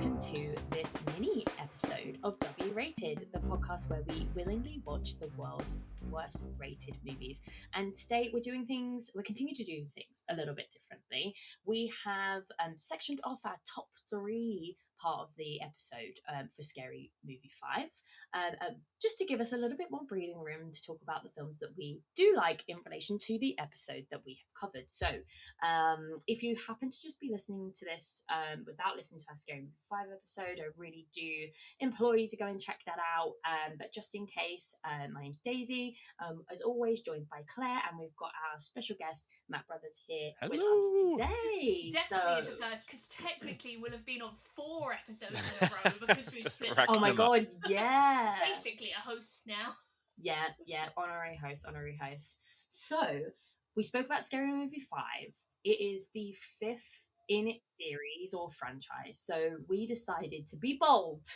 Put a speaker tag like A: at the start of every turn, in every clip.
A: welcome to this mini episode of W Rated, the podcast where we willingly watch the world's worst rated movies. And today we're continuing to do things a little bit differently. We have sectioned off our top 3 part of the episode for Scary Movie 5, just to give us a little bit more breathing room to talk about the films that we do like in relation to the episode that we have covered. So if you happen to just be listening to this without listening to our Scary Movie 5 episode, I really do implore you to go and check that out. But just in case, my name's Daisy, as always joined by Claire, and we've got our special guest, Matt Brothers, here with us today.
B: Definitely is a first, because technically we'll have been on 4 episodes in a row because we split.
A: Oh my god, yeah.
B: Basically a host now.
A: Yeah, honorary host. So, we spoke about Scary Movie 5. It is the 5th in its series or franchise, so we decided to be bold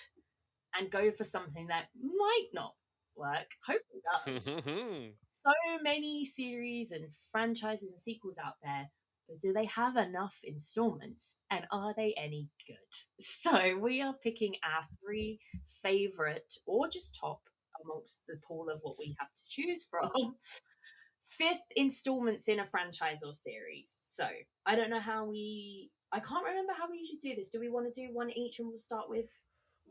A: and go for something that might not work. Hopefully does. So many series and franchises and sequels out there, but do they have enough installments, and are they any good? So we are picking our 3 favourite, or just top, amongst the pool of what we have to choose from, 5th installments in a franchise or series. So I don't know I can't remember how we usually do this. Do we want to do one each and we'll start with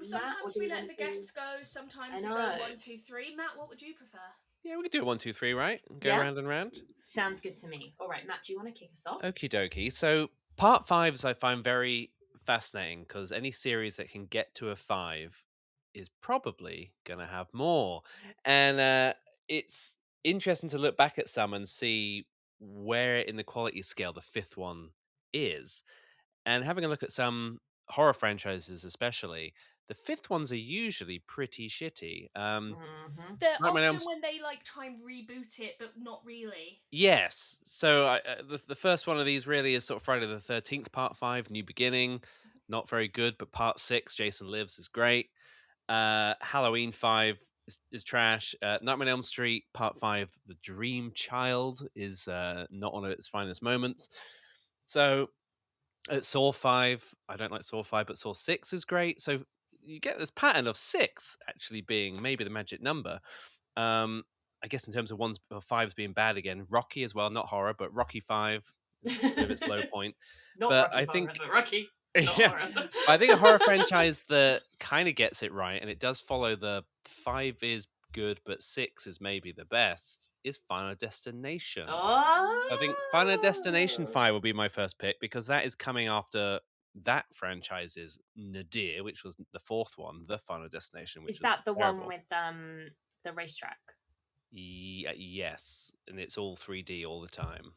B: Sometimes
A: Matt,
B: we let the guests go, sometimes we go 1, 2, 3. Matt, what would you prefer?
C: Yeah, we could do it 1, 2, 3, right? Go round and round.
A: Sounds good to me. All right, Matt, do you want to kick us off?
C: Okie dokie. So part 5s I find very fascinating because any series that can get to a 5 is probably going to have more. And it's interesting to look back at some and see where in the quality scale the 5th one is. And having a look at some horror franchises especially, the 5th ones are usually pretty shitty.
B: They're often when they try and reboot it, but not really.
C: Yes. So the first one of these really is sort of Friday the 13th, Part 5, New Beginning. Not very good, but Part 6, Jason Lives, is great. Halloween 5 is trash. Nightmare on Elm Street, Part 5, The Dream Child, is not one of its finest moments. So Saw 5, I don't like Saw 5, but Saw 6 is great. So you get this pattern of 6 actually being maybe the magic number. I guess in terms of 1s or 5s being bad again, Rocky as well, not horror, but Rocky 5 is at its low point.
A: Not
C: but
A: Rocky,
C: I think
A: but Rocky.
C: I think a horror franchise that kind of gets it right, and it does follow the 5 is good, but 6 is maybe the best, is Final Destination.
A: Oh.
C: I think Final Destination 5 will be my first pick because that is coming after that franchise's nadir, which was the 4th one, The Final Destination. Which
A: is that the
C: terrible.
A: one with the racetrack?
C: Yes, and it's all 3D all the time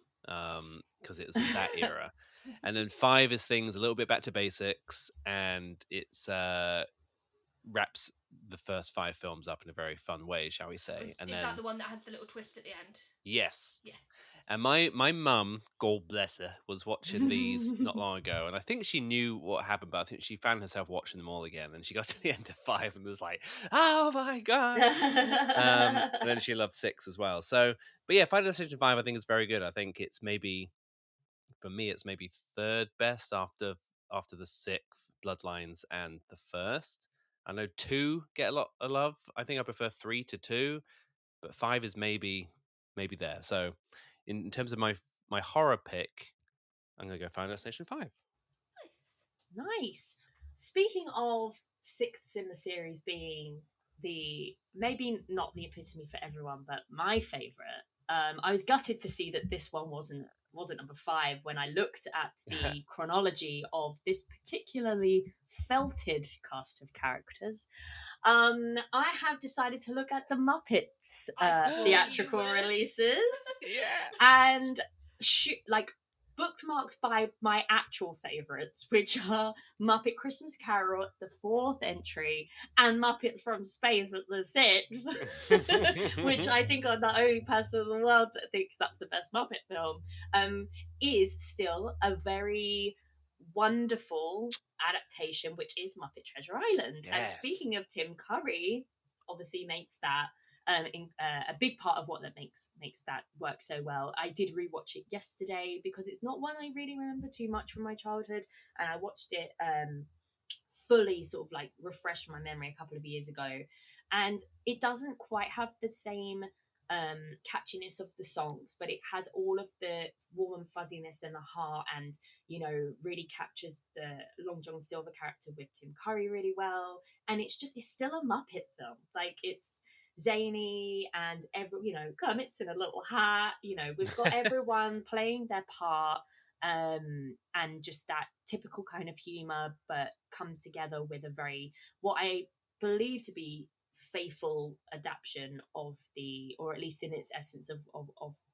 C: because it was in that era. And then 5 is things a little bit back to basics, and it's wraps the first 5 films up in a very fun way, shall we say.
B: Is that the one that has the little twist at the end?
C: Yes.
B: Yeah.
C: And my mum, God bless her, was watching these not long ago, and I think she knew what happened, but I think she found herself watching them all again, and she got to the end of 5 and was like, oh my God. And then she loved 6 as well. So, but yeah, Final Destination 5 I think is very good. I think it's maybe, for me, it's maybe 3rd best after the 6th, Bloodlines, and the 1st. I know 2 get a lot of love. I think I prefer 3 to 2, but 5 is maybe there. So in terms of my horror pick, I'm going to go Final Destination 5.
A: Nice. Speaking of 6ths in the series being maybe not the epitome for everyone, but my favourite, I was gutted to see that this one wasn't number 5 when I looked at the chronology of this particularly felted cast of characters. I have decided to look at the Muppets theatrical releases. And bookmarked by my actual favourites, which are Muppet Christmas Carol, the 4th entry, and Muppets from Space at the 6th, which I think I'm the only person in the world that thinks that's the best Muppet film, is still a very wonderful adaptation, which is Muppet Treasure Island.
C: Yes.
A: And speaking of Tim Curry, obviously makes that a big part of what that makes that work so well. I did rewatch it yesterday because it's not one I really remember too much from my childhood, and I watched it fully sort of like refreshed my memory a couple of years ago, and it doesn't quite have the same catchiness of the songs, but it has all of the warm and fuzziness and the heart, and really captures the Long John Silver character with Tim Curry really well. And it's still a Muppet film. Like, it's zany, and Kermit's in a little hat. We've got everyone playing their part, and just that typical kind of humor, but come together with a very, what I believe to be, faithful adaptation of the, or at least in its essence, of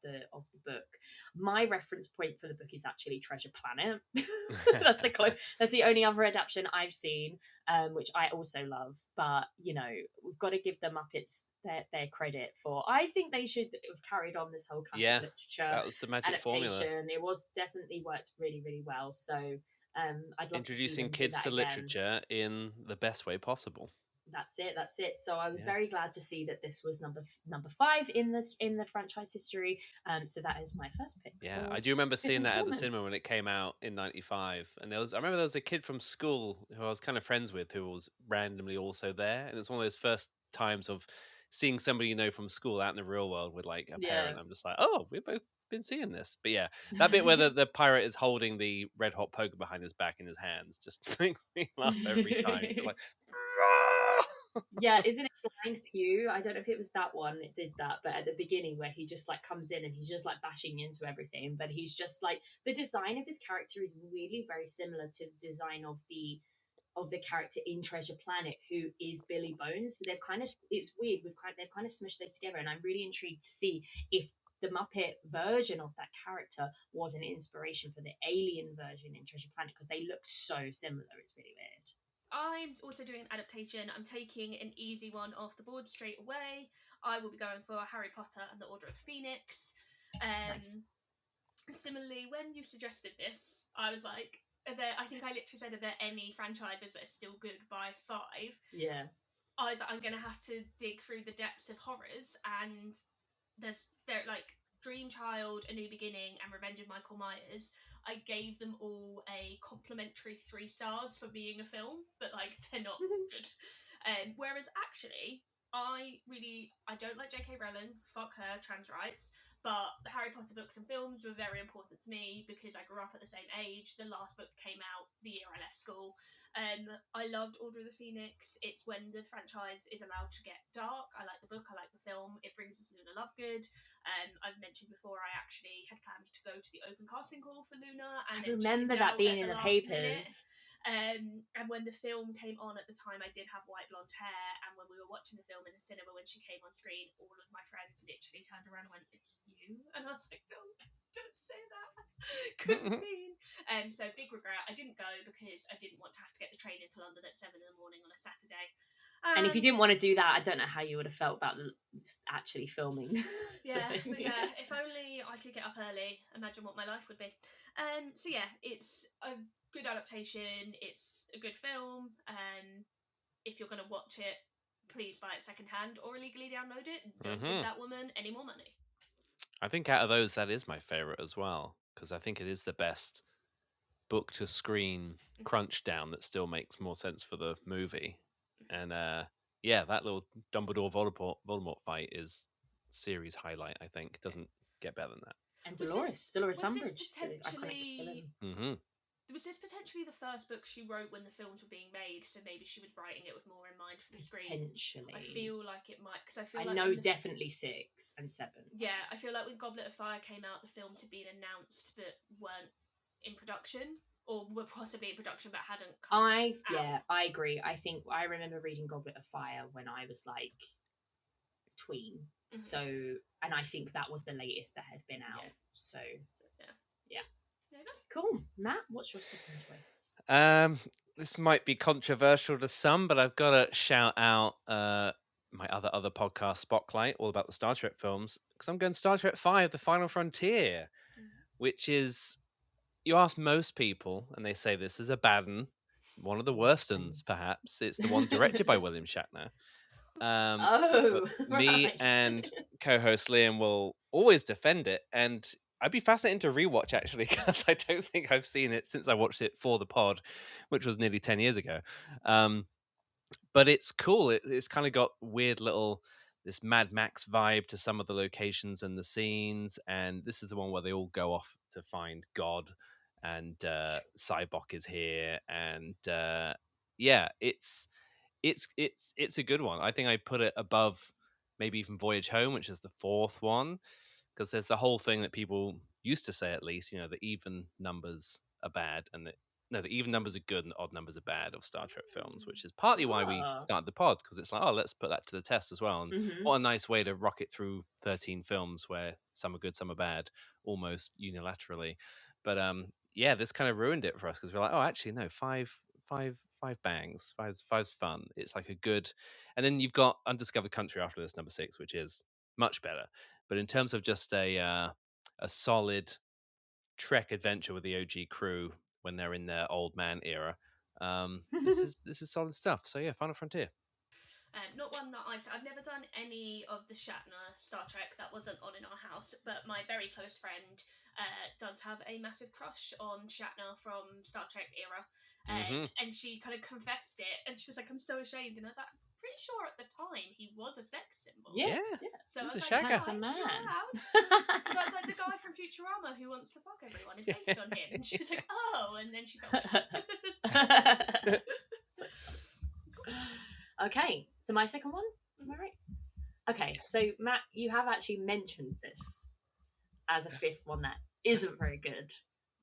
A: the book. My reference point for the book is actually Treasure Planet. That's the only other adaptation I've seen, which I also love. But we've got to give the Muppets their credit for. I think they should have carried on this whole classic
C: Yeah,
A: literature
C: that was the magic
A: adaptation.
C: formula.
A: It was definitely worked really, really well. So I'd love to see
C: Introducing
A: them do
C: kids
A: that
C: to
A: again.
C: literature in the best way possible.
A: That's it. So I was very glad to see that this was number 5 in the franchise history. So that is my first pick.
C: Yeah, I do remember seeing that at the cinema when it came out in '95, and I remember there was a kid from school who I was kind of friends with who was randomly also there, and it's one of those first times of seeing somebody from school out in the real world with like a parent. I'm just like, oh, we've both been seeing this. But yeah, that bit where the pirate is holding the red hot poker behind his back in his hands just makes me laugh every time. It's like,
A: yeah, isn't it Blind Pew? I don't know if it was that one it did that, but at the beginning where he just like comes in and he's just like bashing into everything, but he's just like, the design of his character is really very similar to the design of the character in Treasure Planet, who is Billy Bones. So they've kind of, it's weird, they've kind of smushed those together, and I'm really intrigued to see if the Muppet version of that character was an inspiration for the alien version in Treasure Planet, because they look so similar. It's really weird.
B: I'm also doing an adaptation. I'm taking an easy one off the board straight away. I will be going for Harry Potter and the Order of the Phoenix.
A: Nice.
B: Similarly, when you suggested this, I was like, I think I literally said, are there any franchises that are still good by 5?
A: Yeah.
B: I was like, I'm going to have to dig through the depths of horrors, and there's like Dream Child, A New Beginning, and Revenge of Michael Myers. I gave them all a complimentary 3 stars for being a film, but like they're not good. Whereas actually, I don't like J.K. Rowling. Fuck her, trans rights. But the Harry Potter books and films were very important to me because I grew up at the same age. The last book came out the year I left school. I loved Order of the Phoenix. It's when the franchise is allowed to get dark. I like the book, I like the film. It brings us Luna Lovegood. I've mentioned before, I actually had planned to go to the open casting call for Luna. And
A: I remember that being in the papers.
B: And when the film came on at the time, I did have white blonde hair, and when we were watching the film in the cinema, when she came on screen, all of my friends literally turned around and went, "It's you," and I was like, don't say that. Could have been. So big regret. I didn't go because I didn't want to have to get the train into London at 7 a.m. on a Saturday.
A: And if you didn't want to do that, I don't know how you would have felt about actually filming.
B: Yeah, but yeah, if only I could get up early. Imagine what my life would be. So yeah, it's a good adaptation. It's a good film. If you're going to watch it, please buy it secondhand or illegally download it. Don't give that woman any more money.
C: I think out of those, that is my favorite as well, because I think it is the best book to screen crunch down that still makes more sense for the movie. And yeah, that little Dumbledore Voldemort fight is series highlight. I think doesn't get better than that.
A: And Dolores Umbridge, the iconic villain.
B: Was this potentially the first book she wrote when the films were being made? So maybe she was writing it with more in mind for the screen.
A: Potentially,
B: I feel like it might, because I
A: know definitely 6 and 7.
B: Yeah, I feel like when Goblet of Fire came out, the films had been announced but weren't in production, or were possibly in production but hadn't come out.
A: I agree. I think I remember reading Goblet of Fire when I was like tween. So, and I think that was the latest that had been out. Yeah. So yeah. Cool. Matt, what's your second choice?
C: This might be controversial to some, but I've got to shout out my other podcast, Spotlight, all about the Star Trek films, because I'm going Star Trek V, The Final Frontier, which is, you ask most people, and they say this is a bad one, one of the worst ones, perhaps. It's the one directed by William Shatner. Me and co-host Liam will always defend it, and I'd be fascinated to rewatch actually, because I don't think I've seen it since I watched it for the pod, which was nearly 10 years ago. But it's cool. It's kind of got weird little this Mad Max vibe to some of the locations and the scenes, and this is the one where they all go off to find God, and Cybok is here, and yeah, it's a good one. I think I put it above maybe even Voyage Home, which is the fourth one, because there's the whole thing that people used to say, at least, the even numbers are bad, and the even numbers are good and the odd numbers are bad of Star Trek films, which is partly why we
A: Ah.
C: started the pod, because it's like, oh, let's put that to the test as well. And
A: Mhm.
C: what a nice way to rocket through 13 films where some are good, some are bad, almost unilaterally. But yeah, this kind of ruined it for us, because we're like, oh, actually, no, five bangs, five's fun. It's like a good, and then you've got Undiscovered Country after this, number 6, which is much better. But in terms of just a solid Trek adventure with the OG crew when they're in their old man era, this is solid stuff. So yeah, Final Frontier.
B: Not one that I've never done any of the Shatner Star Trek. That wasn't on in our house, but my very close friend does have a massive crush on Shatner from Star Trek era, and she kind of confessed it, and she was like, "I'm so ashamed," and I was like, "I'm pretty sure at the time he was a sex symbol."
A: Yeah.
B: So I
C: He's
B: was
C: a
B: like,
C: shagger.
A: Handsome man.
B: "You're allowed." So I was like, the guy from Futurama who wants to fuck everyone is based on him, and she was like, "Oh," and then she felt it.
A: Okay, so my second one, am I right? Okay, so Matt, you have actually mentioned this as a fifth one that isn't very good,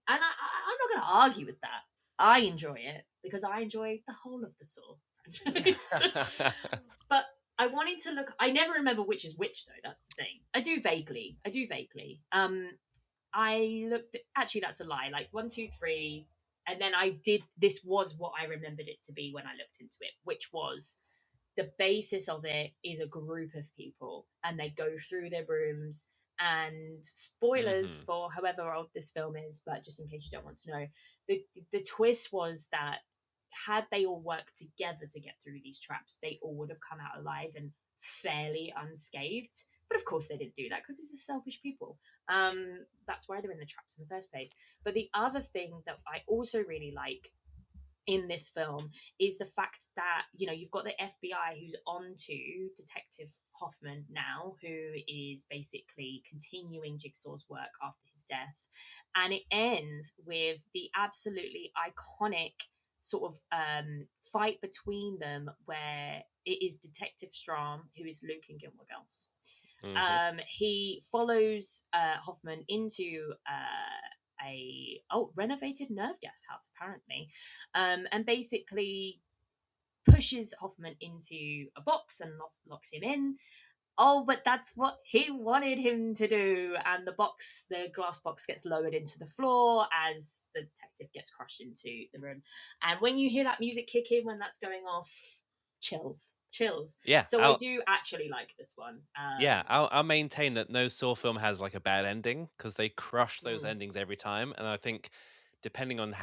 A: and I'm not going to argue with that. I enjoy it because I enjoy the whole of the Saw franchise. But I wanted to look. I never remember which is which, though. That's the thing. I do vaguely. I looked. Actually, that's a lie. Like 1, 2, 3, and then I did. This was what I remembered it to be when I looked into it, which was the basis of it is a group of people, and they go through their rooms. And spoilers for however old this film is, but just in case you don't want to know, the twist was that had they all worked together to get through these traps, they all would have come out alive and fairly unscathed. But of course, they didn't do that because these are selfish people. That's why they're in the traps in the first place. But the other thing that I also really like in this film is the fact that you've got the FBI who's on to Detective Hoffman now, who is basically continuing Jigsaw's work after his death, and it ends with the absolutely iconic sort of fight between them, where it is Detective Strom, who is Luke in Gilmore Girls. He follows Hoffman into a renovated nerve gas house, apparently, and basically pushes Hoffman into a box and locks him in. Oh, but that's what he wanted him to do. And the glass box gets lowered into the floor as the detective gets crushed into the room. And when you hear that music kick in when that's going off, chills.
C: Yeah.
A: So I do actually like this one.
C: Yeah, I'll maintain that no Saw film has like a bad ending, because they crush those endings every time. And I think depending on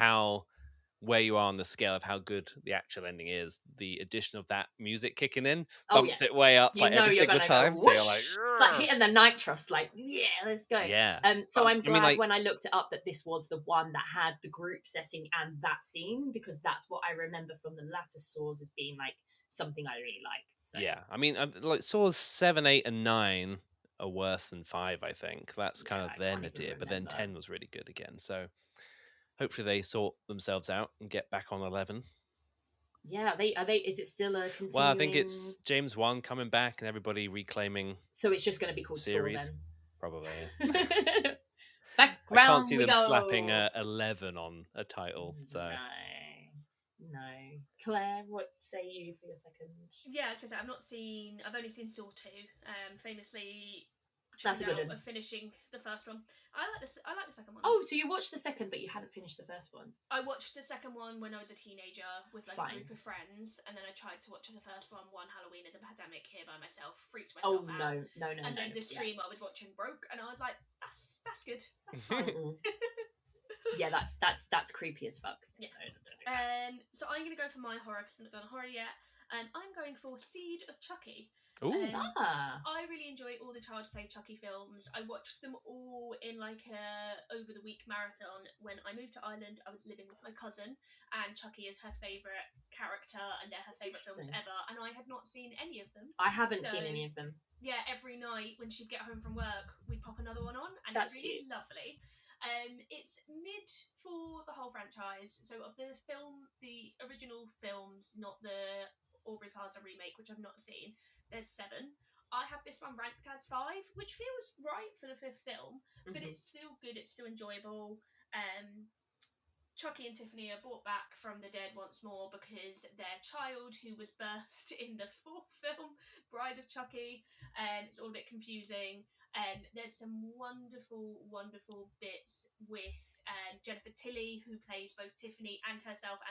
C: where you are on the scale of how good the actual ending is, the addition of that music kicking in bumps it way up, like every
A: you're
C: single
A: gonna
C: time.
A: go,
C: So you're like,
A: it's like hitting the nitrous, like, yeah, let's go.
C: yeah.
A: So I'm glad
C: like,
A: when I looked it up that this was the one that had the group setting and that scene, because that's what I remember from the latter Saws as being like something I really liked. So.
C: yeah, I mean, like Saws 7, 8, and 9 are worse than 5. I think that's kind of
A: I
C: their
A: can't even
C: nadir. But then
A: remember.
C: 10 was really good again. So hopefully they sort themselves out and get back on 11.
A: Yeah, are they? Is it still a continuing?
C: Well, I think it's James Wan coming back and everybody reclaiming.
A: So it's just going to be called
C: series.
A: Saw then.
C: Probably. Yeah.
A: Background.
C: I can't see
A: we
C: them
A: go.
C: slapping 11 on a title. So
A: no. Claire, what say you for your second?
B: Yeah, as I said, I've only seen Saw 2. Famously,
A: that's a good one.
B: Of finishing the first one. I like the second one.
A: Oh, so you watched the second, but you hadn't finished the first one?
B: I watched the second one when I was a teenager with like a group of friends, and then I tried to watch the first one one Halloween in the pandemic here by myself, freaked myself out.
A: No.
B: And then the stream I was watching broke, and I was like, that's good. That's fine.
A: Yeah, that's creepy as fuck.
B: Yeah.
A: No, no.
B: So I'm going to go for my horror because I've not done a horror yet. I'm going for Seed of Chucky.
C: Ooh.
B: I really enjoy all the Child's Play Chucky films. I watched them all in like a over the week marathon. When I moved to Ireland, I was living with my cousin, and Chucky is her favourite character, and they're her favourite films
A: Interesting.
B: ever. And I had not seen any of them.
A: I haven't
B: So,
A: seen any of them.
B: Yeah, every night when she'd get home from work, we'd pop another one on, and
A: That's
B: it's really
A: cute.
B: lovely. It's mid for the whole franchise. So of the original films, not the Aubrey Plaza remake, which I've not seen, there's 7. I have this one ranked as 5, which feels right for the 5th film, but it's still good. It's still enjoyable. Chucky and Tiffany are brought back from the dead once more because their child, who was birthed in the 4th film, Bride of Chucky, it's all a bit confusing. There's some wonderful, wonderful bits with Jennifer Tilly, who plays both Tiffany and herself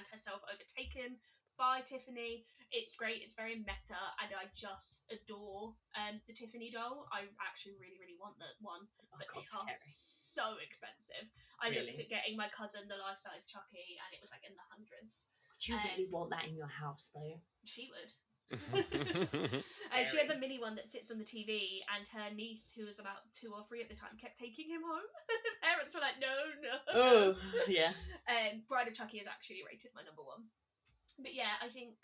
B: overtaken by Tiffany. It's great. It's very meta, and I just adore the Tiffany doll. I actually really, really want that one, but they are so expensive. I looked at getting my cousin the life-size Chucky, and it was like in the hundreds.
A: Would you really want that in your house, though?
B: She would. She has a mini one that sits on the TV, and her niece, who was about 2 or 3 at the time, kept taking him home. The parents were like, no.
A: Oh, yeah.
B: Bride of Chucky is actually rated my number 1. But yeah, I think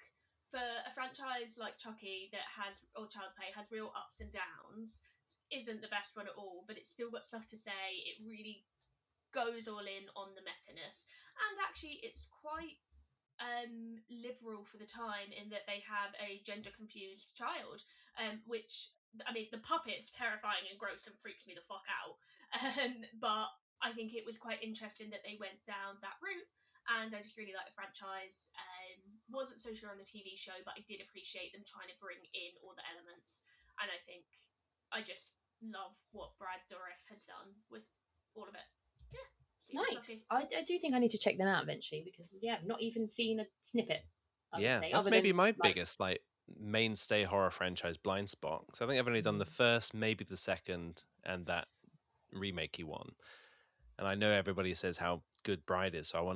B: for a franchise like Chucky that has, or Child's Play, has real ups and downs, isn't the best one at all, but it's still got stuff to say. It really goes all in on the meta-ness, and actually it's quite liberal for the time in that they have a gender confused child, which, I mean, the puppet's terrifying and gross and freaks me the fuck out, but I think it was quite interesting that they went down that route, and I just really like the franchise. Wasn't so sure on the TV show, but I did appreciate them trying to bring in all the elements, and I think I just love what Brad Dourif has done with all of it.
A: Nice. I do think I need to check them out eventually because I've not even seen a snippet.
C: That's maybe my biggest mainstay horror franchise blind spot. So I think I've only done the first, maybe the second, and that remakey one. And I know everybody says how good Bride is, so I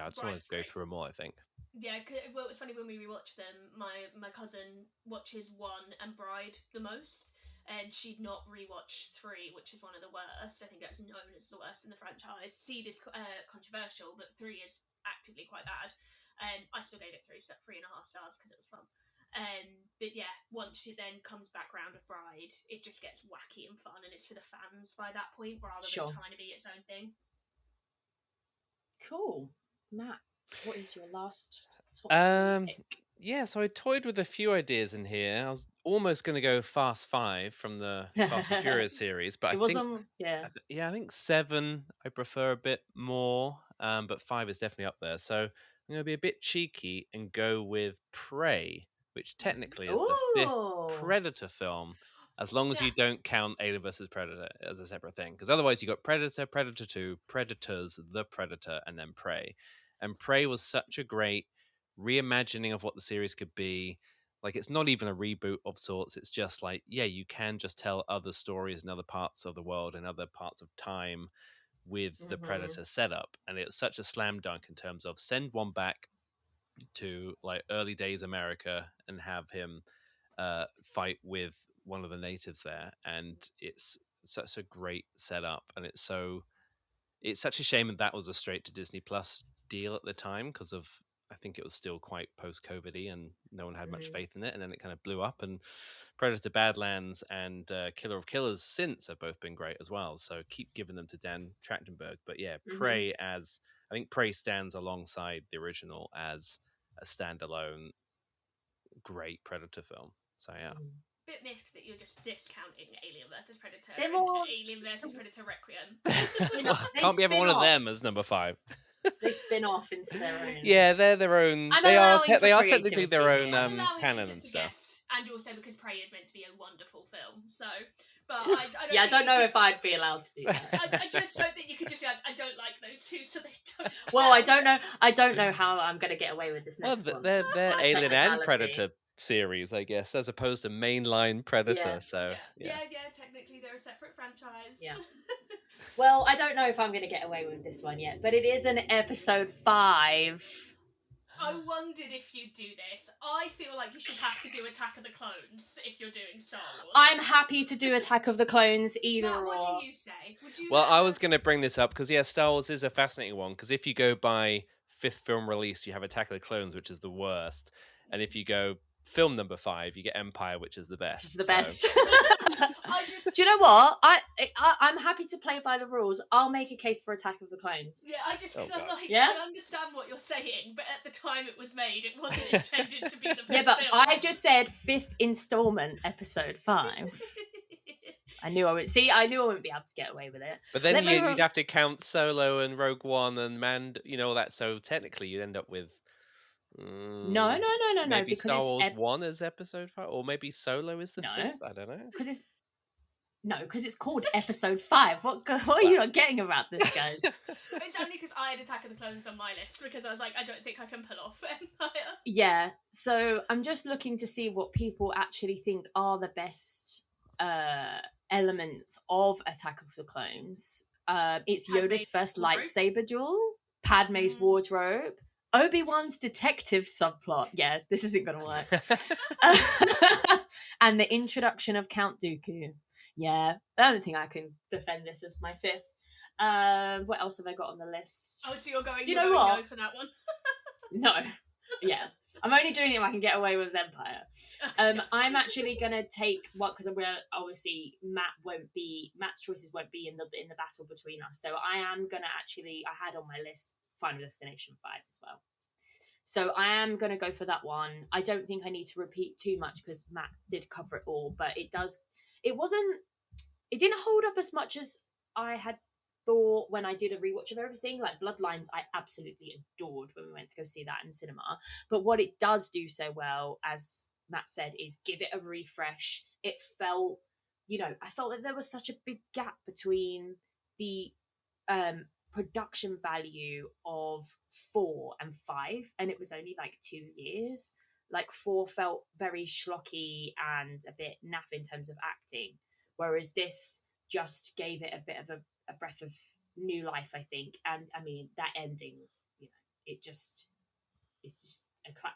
C: just wanted to go through them all, I think.
B: Yeah, well, it was funny when we rewatched them. My cousin watches 1 and Bride the most, and she'd not rewatched 3, which is one of the worst. I think that's known as the worst in the franchise. Seed is controversial, but 3 is actively quite bad. I still gave it 3.5 stars because it was fun. But yeah, once she then comes back round with Bride, it just gets wacky and fun, and it's for the fans by that point rather than trying to be its own thing.
A: Cool. Matt, what is your last
C: pick? Yeah, so I toyed with a few ideas in here. I was almost going to go Fast 5 from the Fast and Furious series, but I think 7 I prefer a bit more, but 5 is definitely up there. So I'm going to be a bit cheeky and go with Prey, which technically is the 5th Predator film, as long as you don't count Alien vs. Predator as a separate thing. Because otherwise you got Predator, Predator 2, Predators, The Predator, and then Prey. And Prey was such a great reimagining of what the series could be. Like, it's not even a reboot of sorts. It's just like, you can just tell other stories in other parts of the world and other parts of time with the Predator setup. And it's such a slam dunk in terms of send one back to like early days America and have him fight with one of the natives there. And it's such a great setup. And it's such a shame that was a straight to Disney Plus deal at the time because of, I think it was still quite post-COVID-y and no one had much faith in it. And then it kind of blew up, and Predator Badlands and Killer of Killers since have both been great as well. So keep giving them to Dan Trachtenberg. But yeah, Prey I think Prey stands alongside the original as a standalone great Predator film. So yeah.
B: Bit miffed that you're just discounting Alien vs. Predator and Alien vs. Predator Requiem.
C: Can't be every one of them as number 5.
A: They spin off into their own.
C: Yeah, they're their own. They are technically their own canon and stuff.
B: And also because Prey is meant to be a wonderful film. So, but
A: I don't know if I'd be allowed to do that.
B: I just don't think you could just be like, I don't like those two, so they don't.
A: Well, I don't know how I'm going to get away with this next one.
C: They're Alien and Predator series, I guess, as opposed to mainline Predator.
A: Yeah.
C: So
B: Yeah. Technically, they're a separate franchise.
A: Yeah. Well, I don't know if I'm going to get away with this one yet, but it is an episode 5.
B: I wondered if you'd do this. I feel like you should have to do Attack of the Clones if you're doing Star Wars.
A: I'm happy to do Attack of the Clones either
B: Matt,
A: or.
B: what do you say? Would you?
C: Well, I was going to bring this up because Star Wars is a fascinating one. Because if you go by 5th film release, you have Attack of the Clones, which is the worst, and if you go film number 5, you get Empire, which is the best.
A: Which is the best.
B: I just.
A: Do you know what? I'm happy to play by the rules. I'll make a case for Attack of the Clones.
B: Yeah, I just because
C: Oh,
B: I'm
C: God.
B: like
A: Yeah?
B: I understand what you're saying, but at the time it was made, it wasn't intended to be the fifth
A: Yeah, but
B: film.
A: I just said 5th installment, episode 5. I knew I wouldn't be able to get away with it.
C: But then
A: Let me
C: you'd have to count Solo and Rogue One and all that. So technically, you'd end up with
A: No,
C: maybe
A: because
C: Star
A: it's
C: Wars 1 as episode 5, or maybe Solo is the
A: No.
C: 5th. I don't know.
A: because it's called episode 5. What are you not getting about this, guys?
B: It's only because I had Attack of the Clones on my list because I was like, I don't think I can pull off Empire.
A: Yeah, so I'm just looking to see what people actually think are the best elements of Attack of the Clones. It's
B: Padme's
A: Yoda's first
B: wardrobe.
A: lightsaber duel, Padme's wardrobe, Obi-Wan's detective subplot. Yeah, this isn't going to work. And the introduction of Count Dooku. Yeah, I don't think I can defend this as my 5th. What else have I got on the list?
B: Oh, so you're going,
A: Do you
B: you're
A: know
B: going
A: what?
B: no for that one?
A: No. Yeah. I'm only doing it if I can get away with Empire. I'm actually gonna take because I'm gonna obviously Matt's choices won't be in the battle between us. So I am gonna I had on my list Final Destination 5 as well. So I am gonna go for that one. I don't think I need to repeat too much because Matt did cover it all, but it didn't hold up as much as I had thought when I did a rewatch of everything. Like Bloodlines, I absolutely adored when we went to go see that in cinema. But what it does do so well, as Matt said, is give it a refresh. It felt, I felt that there was such a big gap between the production value of 4 and 5, and it was only like 2 years. Like 4 felt very schlocky and a bit naff in terms of acting, whereas this just gave it a bit of a breath of new life, I think. And I mean, that ending, it's just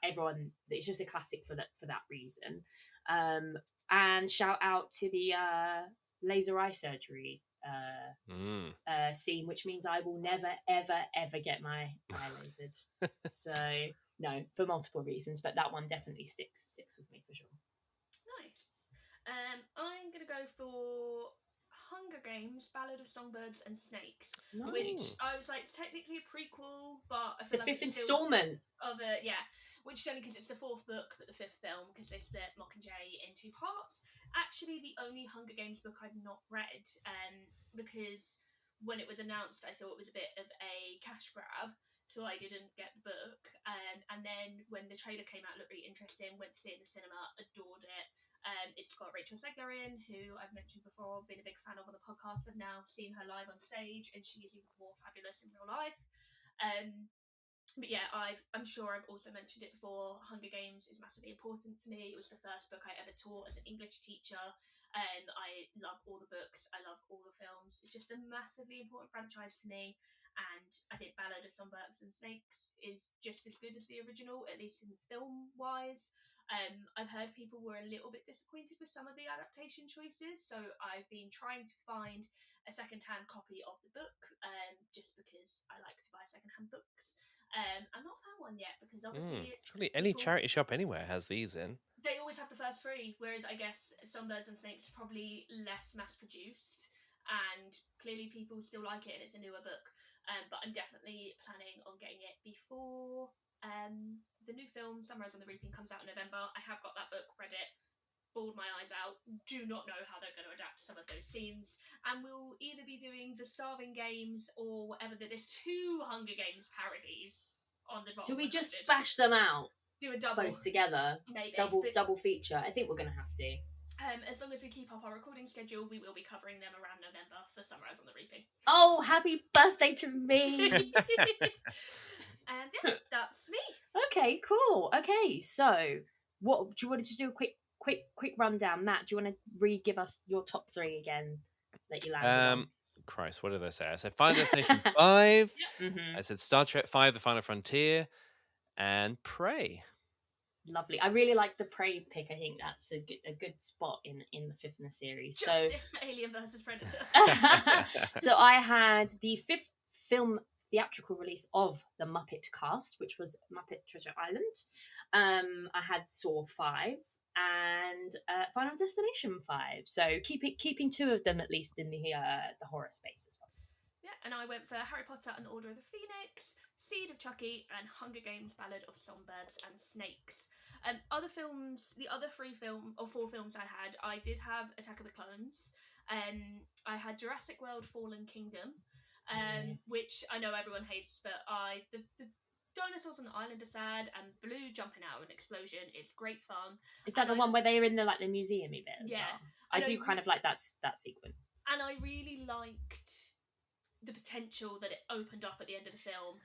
A: everyone. It's just a classic for that reason. And shout out to the laser eye surgery scene, which means I will never ever get my eye lasered. So no, for multiple reasons, but that one definitely sticks with me for sure.
B: Nice. I'm gonna go for Hunger Games: Ballad of Songbirds and Snakes, which I was like, it's technically a prequel, but I
A: It's
B: feel
A: the
B: like
A: 5th
B: it's still
A: installment.
B: which is only because it's the 4th book, but the 5th film because they split Mockingjay in 2 parts. Actually, the only Hunger Games book I've not read, because when it was announced, I thought it was a bit of a cash grab, so I didn't get the book. And then when the trailer came out, it looked really interesting. Went to see it in the cinema, adored it. It's got Rachel Zegler in, who I've mentioned before, been a big fan of on the podcast. I've now seen her live on stage, and she is even more fabulous in real life. But yeah, I'm sure I've also mentioned it before. Hunger Games is massively important to me. It was the first book I ever taught as an English teacher. I love all the books. I love all the films. It's just a massively important franchise to me. And I think Ballad of Songbirds and Snakes is just as good as the original, at least in film-wise. I've heard people were a little bit disappointed with some of the adaptation choices, so I've been trying to find a second-hand copy of the book, just because I like to buy second-hand books. I've not found one yet because obviously it's
C: Probably any charity shop anywhere has these in.
B: They always have the first 3, whereas I guess Songbirds and Snakes is probably less mass-produced, and clearly people still like it, and it's a newer book. But I'm definitely planning on getting it before the new film Sunrise on the Reaping comes out in November. I have got that book, read it, bawled my eyes out. Do not know how they're going to adapt some of those scenes, and we'll either be doing the Starving Games or whatever. There's 2 Hunger Games parodies on the bottom.
A: Do we just bash them out?
B: Do a double
A: both together?
B: Maybe
A: double feature. I think we're going to have to.
B: As long as we keep up our recording schedule, we will be covering them around November for Sunrise on the Reaping.
A: Oh, happy birthday to me!
B: And yeah, that's me.
A: Okay, cool. Okay, so what do you want to just do a quick rundown? Matt, do you want to give us your top 3 again that you landed on?
C: Christ, what did I say? I said Final Destination 5.
A: Mhm.
C: I said Star Trek 5: The Final Frontier, and Prey.
A: Lovely. I really like the Prey pick. I think that's a good spot in the 5th in the series.
B: Justice for Alien versus Predator.
A: So I had the 5th film theatrical release of the Muppet cast, which was Muppet Treasure Island. I had Saw 5 and Final Destination 5. So keeping 2 of them at least in the horror space as well.
B: Yeah, and I went for Harry Potter and the Order of the Phoenix, Seed of Chucky, and Hunger Games: Ballad of Songbirds and Snakes. Other films, the other 4 films I did have Attack of the Clones. I had Jurassic World: Fallen Kingdom, which I know everyone hates, but the dinosaurs on the island are sad, and Blue jumping out of an explosion is great fun.
A: Is that the one where they're in the museum-y bit as
B: Yeah.
A: well? I do kind of like that sequence.
B: And I really liked the potential that it opened up at the end of the film.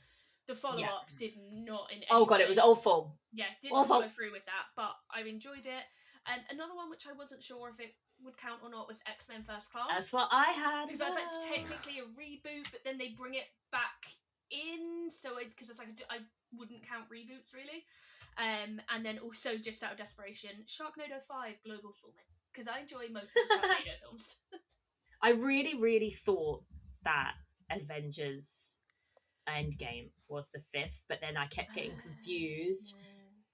B: The follow-up did not in any
A: Oh god,
B: way,
A: it was awful.
B: Yeah, didn't follow through with that, but I enjoyed it. And another one which I wasn't sure if it would count or not was X-Men First Class.
A: That's what I had.
B: Because I was like, it's technically a reboot, but then they bring it back in, so because it's like I wouldn't count reboots really. And then also, just out of desperation, Sharknado 5: Global Swarming, because I enjoy most of the Sharknado films. I
A: really thought that Avengers Endgame was the 5th, but then I kept getting confused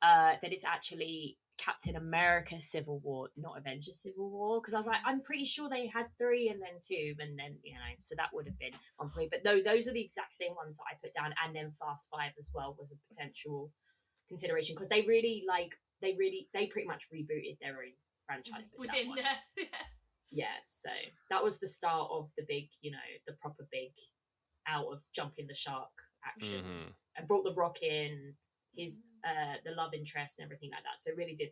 A: that it's actually Captain America Civil War, not Avengers Civil War, because I was like, I'm pretty sure they had 3 and then 2, and then so that would have been one for me. But no, those are the exact same ones that I put down, and then Fast 5 as well was a potential consideration, because they pretty much rebooted their own franchise within there. Yeah, so that was the start of the big, the proper big out of jumping the shark action, and brought The Rock in, his the love interest and everything like that. So it really did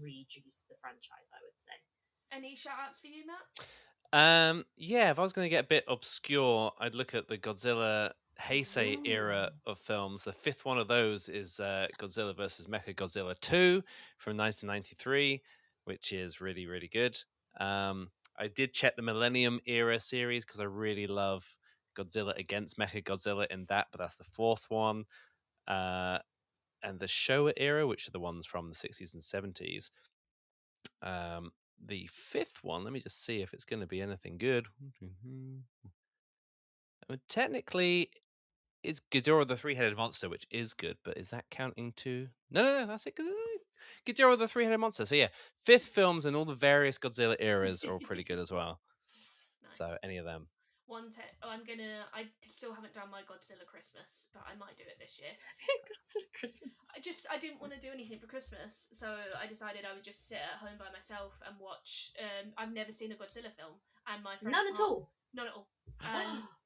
A: rejuice the franchise, I would say.
B: Any shout outs for you, Matt?
C: Yeah, if I was going to get a bit obscure, I'd look at the Godzilla Heisei era of films. The 5th one of those is Godzilla vs. Mechagodzilla 2 from 1993, which is really, really good. I did check the Millennium era series because I really love Godzilla against Mechagodzilla in that, but that's the 4th one. And the Showa era, which are the ones from the 60s and 70s. The 5th one, let me just see if it's going to be anything good. Technically, it's Ghidorah the Three-Headed Monster, which is good, but is that counting too? No, that's it. Ghidorah the Three-Headed Monster. So yeah, 5th films and all the various Godzilla eras are all pretty good as well. Nice. So any of them.
B: I still haven't done my Godzilla Christmas, but I might do it this year.
A: Godzilla Christmas.
B: I didn't want to do anything for Christmas, so I decided I would just sit at home by myself and watch. I've never seen a Godzilla film, and my friend's
A: None at all.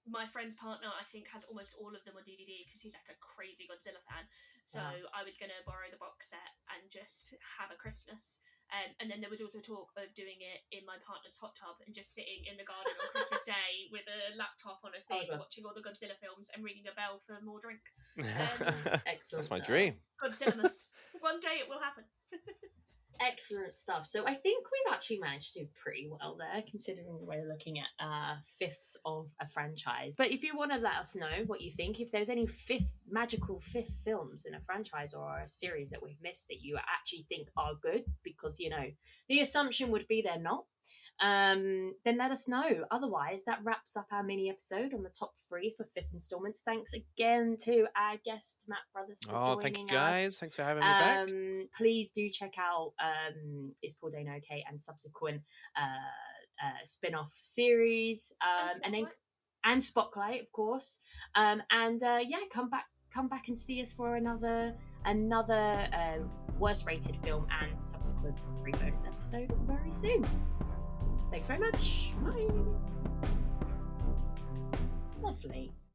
B: My friend's partner, I think, has almost all of them on DVD because he's like a crazy Godzilla fan. So I was going to borrow the box set and just have a Christmas. And then there was also talk of doing it in my partner's hot tub and just sitting in the garden on Christmas Day with a laptop on a thing, watching all the Godzilla films and ringing a bell for more drink.
A: Excellent.
C: That's my dream.
B: Godzillamas. One day it will happen.
A: Excellent stuff. So I think we've actually managed to do pretty well there, considering we're looking at 5ths of a franchise. But if you want to let us know what you think, if there's any magical 5th films in a franchise or a series that we've missed that you actually think are good, because the assumption would be they're not, then let us know. Otherwise, that wraps up our mini episode on the top 3 for 5th installments. Thanks again to our guest Matt Brothers for joining us.
C: Thank you guys. Thanks for having me back.
A: Please do check out Is Paul Dano Ok and subsequent spin-off series, and Spotlight, of course. Come back and see us for another worst rated film and subsequent free bonus episode very soon. Thanks very much. Bye. Lovely.